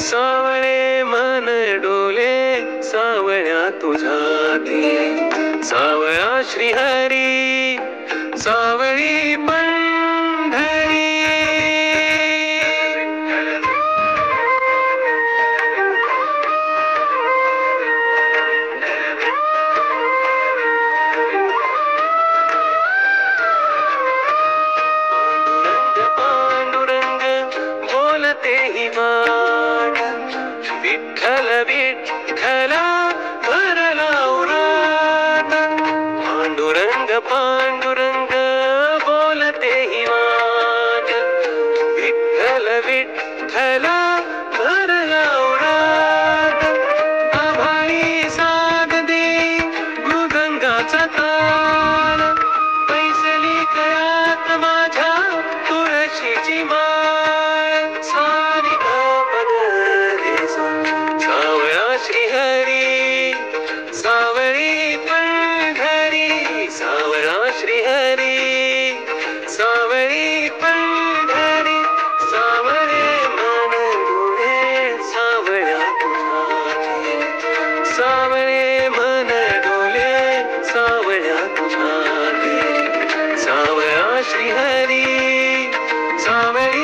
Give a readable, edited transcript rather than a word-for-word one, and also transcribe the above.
सावळे मन डोले सावळ्या तुझ्या ती सावळा श्रीहरी सावळी पंढरी ही मान विठ्ठल विठ्ठला भरला उरात पांडुरंग पांडुरंग बोलते ही मान विठ्ठल विठ्ठला भरला उरात आभाळी साथ दे मृदंगाचा ताल पैसली कळ्यात माझ्या तुळशीची माळ श्रीहरी सावळी पंढरी सावळा श्रीहरी सावळी पंढरी सावळे मन डोले सावळ्या तुझ्या सावळे मन डोले सावळ्या तुझ्या सावळा श्रीहरी सावळी